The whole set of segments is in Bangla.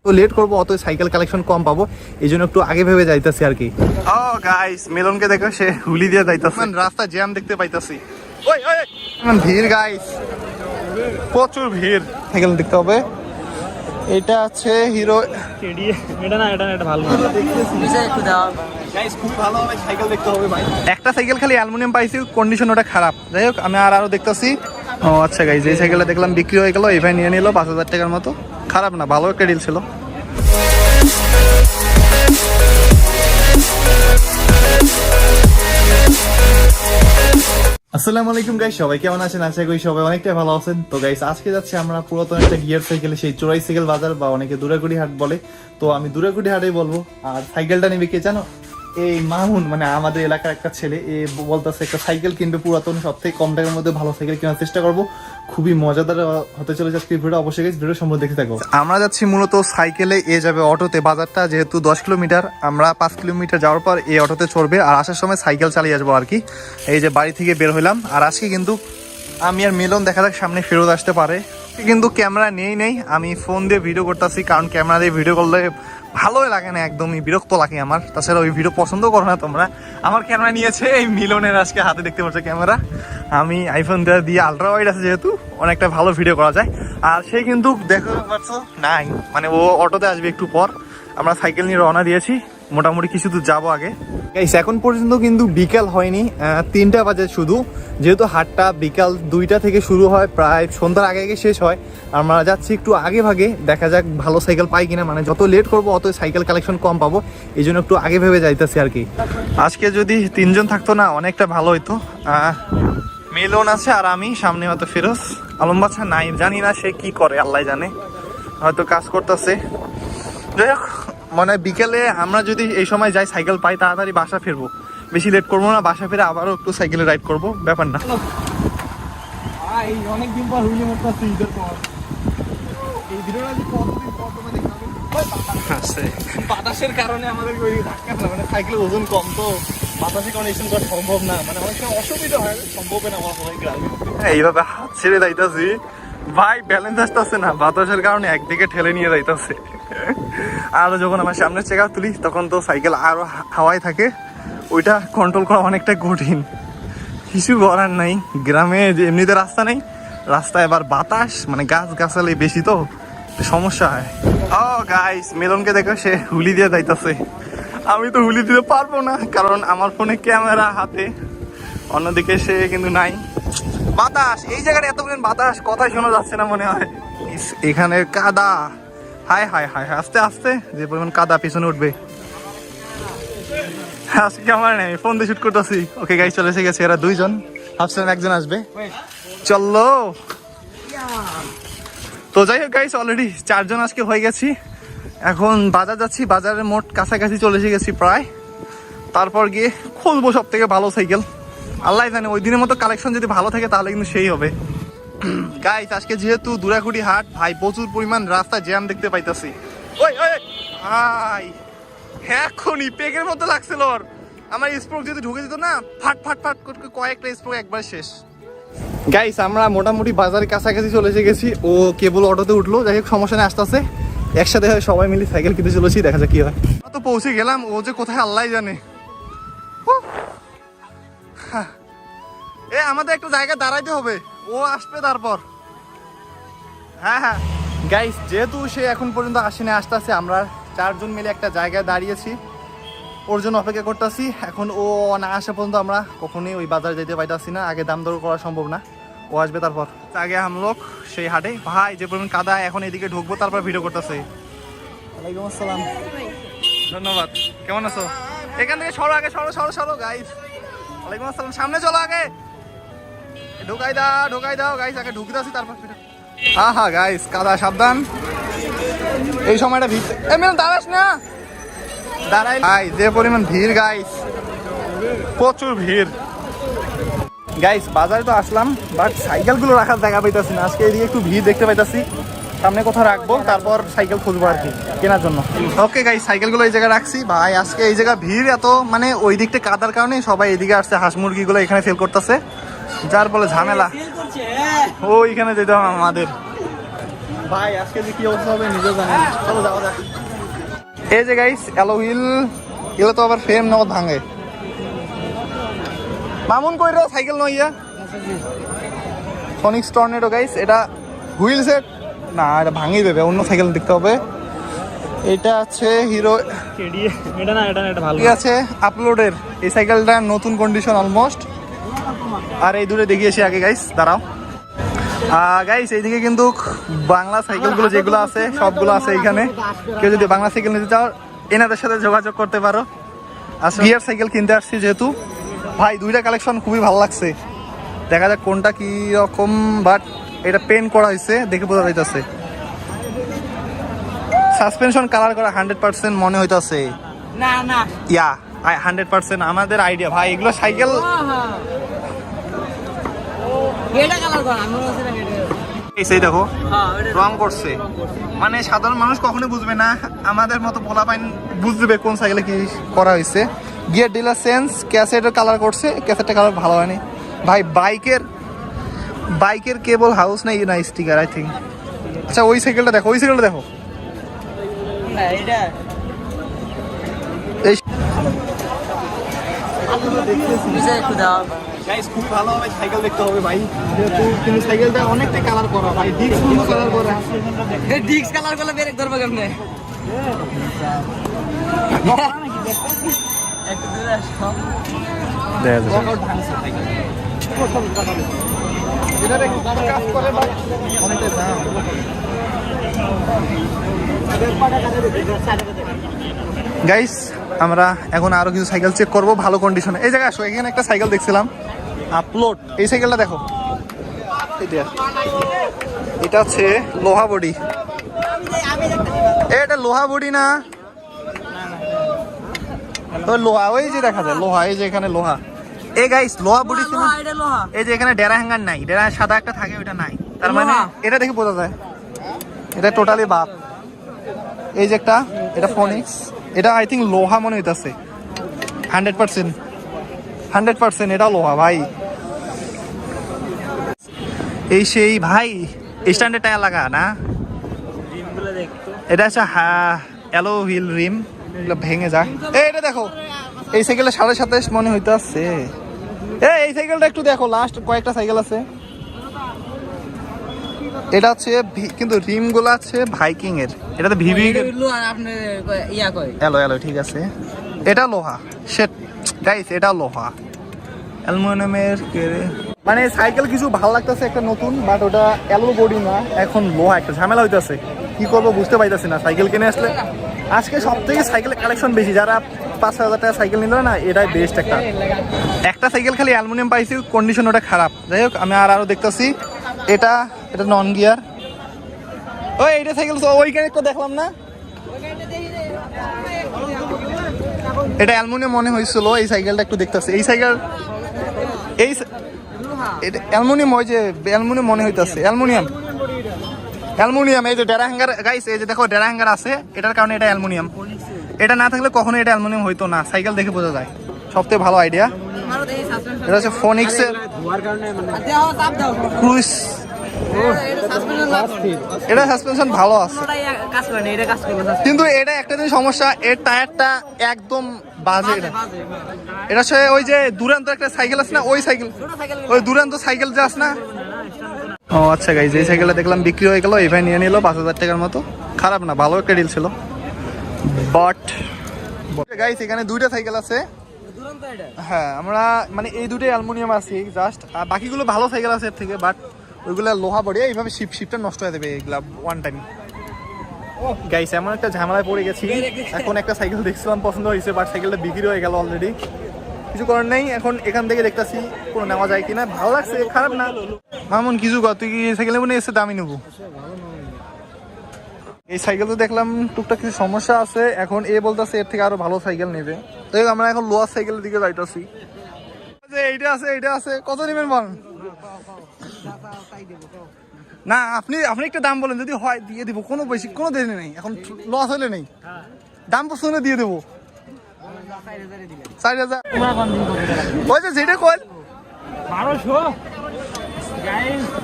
তো লেট করবো অত সাইকেল কালেকশন কম পাবো, এই জন্য একটু আগে ভেবে যাইতেছি আর কি। ও গাইস, মিলনকে দেখো, সে হুলি দিয়ে যাইতেছে, রাস্তা জ্যাম দেখতে পাইতাছি। ওই ওই ভিড় গাইস, প্রচুর ভিড়। সাইকেল দেখতে হবে, এটা আছে হিরো, এটা না, এটা ভালো গাইস, খুব ভালো হবে। সাইকেল দেখতে হবে ভাই, একটা সাইকেল খালি অ্যালুমিনিয়াম পাইছি, কন্ডিশন ওটা খারাপ। যাই হোক, আমি আরো দেখতেছি। ও আচ্ছা গাইস, এই সাইকেলটা দেখলাম বিক্রি হয়ে গেল, এই ভাই নিয়ে নিল 5,000 টাকার মতো। খারাপ না, ভালো একটা ডিল ছিল। আসসালামু আলাইকুম গাইস, সবাই কেমন আছেন? আশা করি সবাই অনেকটাই ভালো আছেন। তো গাইস, আজকে যাচ্ছি আমরা পুরাতন একটা গিয়ার সাইকেলে, সেই চোরাই সাইকেল বাজার, বা অনেকে দুরাকুড়ি হাট বলে। তো আমি দুরাকুড়ি হাটেই বলবো। আর সাইকেলটা নিবে কে জানো? এই মামুন, মানে আমাদের এলাকার একটা ছেলে, এ বলতেছে একটা সাইকেল কিনবে পুরাতন, সব থেকে কম টাকার মধ্যে ভালো সাইকেল কেনার চেষ্টা করবো। খুবই মজাদার হতে চলেছে আজকে ভিডিও, অবশ্যই ভিডিও সম্পূর্ণ দেখতে থাকো। আমরা যাচ্ছি মূলত সাইকেলে, এ যাবে অটোতে। বাজারটা যেহেতু 10 কিলোমিটার, আমরা 5 কিলোমিটার যাওয়ার পর এই অটোতে চড়বে, আর আসার সময় সাইকেল চালিয়ে আসবো আর কি। এই যে বাড়ি থেকে বের হইলাম, আর আজকে কিন্তু আমি আর মিলন দেখা যাক সামনে ফেরত আসতে পারে, কিন্তু ক্যামেরা নেই। আমি ফোন দিয়ে ভিডিও করতেছি, কারণ ক্যামেরা দিয়ে ভিডিও করলে ভালোই লাগে না, একদমই বিরক্ত লাগে আমার। তাছাড়া ওই ভিডিও পছন্দ করো না তোমরা। আমার ক্যামেরা নিয়েছে এই মিলনের, আজকে হাতে দেখতে পাচ্ছ ক্যামেরা। আমি আইফোন দিয়ে আলট্রা ওয়াইড আছে, যেহেতু অনেকটা ভালো ভিডিও করা যায়। আর সে কিন্তু দেখো পাচ্ছ নাই, মানে ও অটোতে আসবে একটু পর। আমরা সাইকেল নিয়ে রওনা দিয়েছি, মোটামুটি কিছু দূর যাবো আগে। গাইস, এখন পর্যন্ত কিন্তু বিকাল হয়নি, 3টা বাজে শুধু। যেহেতু হাটটা বিকাল 2টা থেকে শুরু হয়, প্রায় সন্ধ্যার আগে আগে শেষ হয়। আমরা যাচ্ছি একটু আগে ভাগে, দেখা যাক ভালো সাইকেল পাই কিনা। মানে যত লেট করবো অত সাইকেল কালেকশন কম পাবো, এই জন্য একটু আগে ভেবে যাইতেছি আর কি। আজকে যদি 3 জন থাকতো না, অনেকটা ভালো হইতো। মিলন আছে আর আমি, সামনে হয়তো ফিরোজ। আলম বাচ্চা নাই, জানি না সে কি করে, আল্লাহ জানে, হয়তো কাজ করতেছে। যাই হোক, মানে বিকেলে আমরা যদি এই সময় যাই, সাইকেল পাই, তাড়াতাড়ি বাসা ফিরবো, বেশি লেট করবো না। বাসা ফিরে আবারও একটু সাইকেলে রাইড করবো, ব্যাপার না। অনেকদিন পর হুইলি মারতেছি, ঈদের পর। এই ভিডিওটা বাতাসের কারণে আমাদের ওই ধাক্কা না, মানে সাইকেলের ওজন কম, তো বাতাসে কন্ডিশন করা সম্ভব না, মানে অনেক সময় অসুবিধা হয়, সম্ভব না আমার সবাই গ্রামে। এইভাবে হাত ছেড়ে যাইতাছি ভাই, ব্যালেন্স আসতেছে না, বাতাসের কারণে একদিকে ঠেলে নিয়ে যাইতেছে। আর যখন আমার সামনে চেক তুলি, তখন তো সাইকেল আরো হাওয়ায় থাকে, ওইটা কন্ট্রোল করা অনেকটা কঠিন। কিছু করার নাই, গ্রামে যে এমনিতে রাস্তা নেই, রাস্তায় এবার বাতাস, মানে গাছ গাছালি বেশি, তো সমস্যা হয়। ও গাইস, মিলনকে দেখো, সে হুলি দিয়ে যাইতেছে। আমি তো হুলি দিতে পারবো না, কারণ আমার ফোনে ক্যামেরা হাতে, অন্যদিকে সে কিন্তু নাই। বাতাস, এই জায়গাটা এত পরিমাণ বাতাস, কথাই শোনা যাচ্ছে না মনে হয়। এখানে কাদা, হায় হায় হায়, আস্তে আস্তে যে পরিমাণ কাদা পিছনে উঠবে। আজকে আমার নেই, ফোন দিয়ে শুট করতেছি। ওকে গাইস, চলে এসে গেছে, এরা 2 জন, ভাবছিলাম 1 জন আসবে। চলো, তো যাই হোক গাইস, অলরেডি 4 জন আজকে হয়ে গেছি। এখন বাজার যাচ্ছি, বাজারের মোট কাছাকাছি চলে এসে গেছি প্রায়। তারপর গিয়ে খুলবো সব থেকে ভালো সাইকেল, আল্লাহ জানে। ওই দিনের মতো কালেকশন যদি ভালো থাকে তাহলে কিন্তু সেই হবে। গাইস, আজকে যেহেতু দুরাকুড়ি হাট ভাই, প্রচুর পরিমাণ রাস্তায় জ্যাম দেখতে পাইতাছি। ওই ওই ভাই, এখনই পেকের মধ্যে লাগছিল ওর। আমার স্প্রোক যদি ঢুকে দিত না, ফাট ফাট ফাট করে কয়েকটা স্প্রোক একবার শেষ। গাইস, আমরা মোটামুটি বাজারের কাছাকাছি চলে এসে গেছি। ও কেবল অটোতে উঠলো, যাই হোক সমস্যা নেই, আসতে আসতে একসাথে হয় সবাই মিলে সাইকেল কিনতে চলেছি, দেখা যাক কি হয়। তো পৌঁছে গেলাম, ও যে কোথায় আল্লাহ জানে। আমাদের একটু জায়গা দাঁড়াইতে হবে, ও আসবে তারপর। হ্যাঁ গাইস, যেহেতু সে এখন পর্যন্ত আসেনি, আসতে আসতে আমরা 4 জন মিলে একটা জায়গায় দাঁড়িয়েছি, ওর জন্য অপেক্ষা করতেছি। এখন ও না আসা পর্যন্ত আমরা কখনোই ওই বাজার যেতে পাইতাছি না, আগে দাম দর করা সম্ভব না, ও আসবে তারপর। আগে আমলোক সেই হাটে ভাই, যে পরিমাণ কাদা, এখন এদিকে ঢুকবো, তারপর ভিডিও করতেছে। ওয়ালাইকুম আসসালাম, ধন্যবাদ। কেমন আছো? এখান থেকে সরো, আগে সরো সরো সরো গাইস। ওয়ালাইকুম আসসালাম, সামনে চলো, আগে ঢুকাই দাও গাইস, আগে ঢুকিতে আসি তারপর ভিডিও। হ্যাঁ গাইস, কাদা সাবধান, এই সময়টা ভিড়। দাঁড়াস না, দাঁড়াই ভাই, যে পরিমাণ ভিড় গাইস, প্রচুর ভিড়। গাইস, বাজারে তো আসলাম, বাট সাইকেল গুলো রাখার জায়গা পাইতাছি না। আজকে এদিকে একটু ভিড় দেখতে পাইতাছি, সামনে কোথাও রাখবো, তারপর সাইকেল খুঁজবো আর কি কেনার জন্য। ওকে গাইস, সাইকেল গুলো এই জায়গায় রাখছি ভাই। আজকে এই জায়গা ভিড় এত, মানে ওই দিকটা কাদার কারণে সবাই এদিকে আসছে, হাঁস মুরগি গুলো এখানে ফেল করতেছে, যার ফলে ঝামেলা। ওইখানে যেতে হবে আমাদের। ভাই আজকে যে কি অবস্থা হবে নিজেও জানি না। চলো যাওয়া যাক। এই যে গাইস অ্যালো হুইল এগুলো তো আবার ফ্রেম নগদ ভাঙে। মামুন কই রে সাইকেল নইয়া ফনিক্স টর্নেডো গাইস, এটা হুইল সেট না, এটা ভাঙিয়ে দেবে, অন্য সাইকেল দেখতে হবে। এটা আছে হিরো, এটা না এটা ভালো ঠিক আছে আপলোডের। এই সাইকেলটা নতুন কন্ডিশন অলমোস্ট। আর এই দূরে দেখিয়েছি আগে গাইস, দাঁড়াও গাইস। এইদিকে কিন্তু বাংলা সাইকেলগুলো যেগুলো আছে সবগুলো আছে এখানে। কেউ যদি বাংলা সাইকেল নিতে চাও এনাদের সাথে যোগাযোগ করতে পারো। আর গিয়ার সাইকেল কিনতে আসছি যেহেতু। ভাই দুইটা কালেকশন খুবই ভালো লাগছে, দেখা যাক কোনটা কি রকম। বাট এটা পেন্ট করা হয়েছে দেখে বোঝা যাইতেছে। সাসপেনশন কালার করা 100% মনে হইতাছে। না না ইয়া 100% আমাদের আইডিয়া ভাই। এগুলো সাইকেল এটা কালার করা আমি বলছি না এটা। এই দেখো হ্যাঁ এটা রং করছে, মানে সাধারণ মানুষ কখনোই বুঝবে না, আমাদের মতো পোলাপাইন বুঝবে কোন সাইকেলে কি করা হয়েছে। গিয়ার ডিলার সেন্স ক্যাসেটের কালার করছে, ক্যাসেটের কালার ভালো হয়নি ভাই। বাইকের কেবল হাউস নাই না স্টিকার আই থিঙ্ক। আচ্ছা ওই সাইকেলটা দেখো, ওই সাইকেলটা দেখো। না এটা এই নিচে একটু দাও গাইস খুব ভালোভাবে সাইকেল দেখতে হবে ভাই, যেহেতু কিন্তু সাইকেলটা অনেকটা কালার করা ভাই, ডিস্ক কালার করা। এই ডিক্স কালার করলে ব্রেক ধরবে কেমনে একটু দূরে আসো এটার একটু কাজ করে ভাই, অনেকটা দাম। গাইস আমরা এখন আরো কিছু সাইকেল চেক করব ভালো কন্ডিশনে। এই জায়গায় আসো, এখানে একটা সাইকেল দেখছিলাম আপলোড, এই সাইকেলটা দেখো। এটা হচ্ছে লোহা বডি, এটা লোহা বডি না তো লোহা, ওই যে দেখা যায় লোহা, এই যে এখানে লোহা। এই গাইস লোহা বডি ছিল, এটা লোহা এই যে এখানে ডেরা হ্যাঙ্গার নাই, ডেরা সাদা একটা থাকে ওটা নাই, তার মানে এটা দেখে বোঝা যায় এটা টোটালি বাপ। এই যে একটা, এটা ফোনিক্স, এটা আই থিঙ্ক লোহা মনে হইতাছে 100% এটা লোহা ভাই। এই সেই ভাই স্ট্যান্ডার্ড টায়ার লাগা না, রিমগুলো দেখতো এটা হচ্ছে অ্যালো হুইল রিম, এগুলো ভেঙে যায়। এই এটা দেখো, এই সাইকেলটা 27.5 মনে হইতাছে। এই সাইকেলটা একটু দেখো, লাস্ট কয়েকটা সাইকেল আছে। এটা হচ্ছে কিন্তু রিম গুলো আছে ভাইকিং এর, এটা তো ভিভি লোহা আপনি ইয়া কই অ্যালো ঠিক আছে। এটা লোহা শেট গাইস, এটা লোহা অ্যালুমিনিয়ামের মানে সাইকেল কিছু ভালো লাগতেছে একটা নতুন, বাট ওটা অ্যালো বডি না, এখন লোহা, একটা ঝামেলা হইতাছে। কি করবো বুঝতে পাইতাছি না। সাইকেল কিনে আসলে আজকে সব থেকে সাইকেলের কালেকশন বেশি, যারা 5,000 টাকা সাইকেল নিল না এটাই বেস্ট। একটা সাইকেল খালি অ্যালুমিনিয়াম পাইছি, কন্ডিশন ওটা খারাপ। যাই হোক আমি আরো দেখতেছি। এটা নন গিয়ার। ওই এইটা সাইকেল ওইখানে তো দেখলাম না, এটা অ্যালুমিনিয়াম মনে হয়েছিল। এই সাইকেলটা একটু দেখতেছি, এই সাইকেল এই এটা অ্যালুমিনিয়াম, ওই যে অ্যালুমিনিয়াম মনে হইতাছে, অ্যালুমিনিয়াম। এই যে ডেরা হ্যাঙ্গার গাইস, এই যে দেখো ডেরা হ্যাঙ্গার আছে, এটার কারণে এটা অ্যালুমিনিয়াম। এটা না থাকলে কখনো এটা অ্যালুমিনিয়াম হইতো না, সাইকেল দেখে বোঝা যায়। সবথেকে ভালো আইডিয়া এটা হচ্ছে ফোনিক্সের ক্রুজ, এটা সাসপেনশন ভালো আছে, কাজ করে না এটা কাজ করবে কিন্তু এটা একটা জিনিস সমস্যা, এর টায়ারটা একদম বাজে। এটা হচ্ছে ওই যে দুরান্ত একটা সাইকেল আছে না, ওই সাইকেল, ওই দুরান্ত সাইকেল যে আছে না। ও আচ্ছা গাইজ, এই সাইকেলটা দেখলাম বিক্রি হয়ে গেল, এই ভাই নিয়ে নিল 5,000 টাকার মতো। খারাপ না, ভালো একটা ডিল ছিল। বাট গাইজ এখানে দুইটা সাইকেল আছে। হ্যাঁ আমরা মানে এই দুটোই অ্যালুমিনিয়াম আছে জাস্ট, আর বাকিগুলো ভালো সাইকেল আছে এর থেকে, বাট ওইগুলা লোহা পড়ে এইভাবে শিপটা নষ্ট হয়ে যাবে এগুলা ওয়ান টাইম। গাইস এমন একটা ঝামেলায় পড়ে গেছি, এখন একটা সাইকেল দেখছিলাম পছন্দ হয়েছে, বাট সাইকেলটা বিক্রি হয়ে গেল অলরেডি। কিছু করার নেই, এখন এখান থেকে দেখতেছি কোনো নেওয়া যায় কিনা। ভালো লাগছে, খারাপ না। মামুন কিছু কর, তুই কি সাইকেল নেবো না এসে দামি নেবো? এই সাইকেল তো দেখলাম টুকটাক কিছু সমস্যা আছে, এখন এ বলতেছে এর থেকে আরো ভালো সাইকেল নেবে। তো আমরা এখন লোয়ার সাইকেলের দিকে যাইতেছি। এইটা আছে কত নেবেন বল না, আপনি একটা দাম বলেন, যদি হয় দিয়ে দিব, কোনো বেশি কোনো দেরি নেই, এখন লস হলে নেই, দাম পছন্দ দিয়ে দেবো। 4,000 ওই যে যেটা কল 1200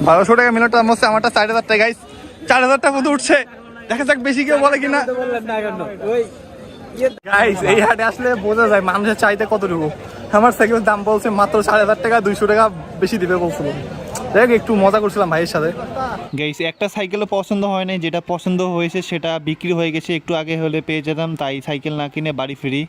1200 টাকা মিনিট, আমারটা 4,000 টাকা গাইস। 4,000 টাকা মতো উঠছে, দেখা যাক বেশি কেউ বলে কিনা। গাইস এই হাটে আসলে বোঝা যায় মানুষের চাহিদা কতটুকু। আমার সাইকেলের দাম বলছে মাত্র 4,500 টাকা, 200 টাকা বেশি দিবে বলছিল। দেখ একটু মজা করছিলাম ভাইয়ের সাথে। গাইস একটা সাইকেলও পছন্দ হয় নাই, যেটা পছন্দ হয়েছে সেটা বিক্রি হয়ে গেছে, একটু আগে হলে পেয়ে যেতাম, তাই সাইকেল না কিনে বাড়ি ফিরি।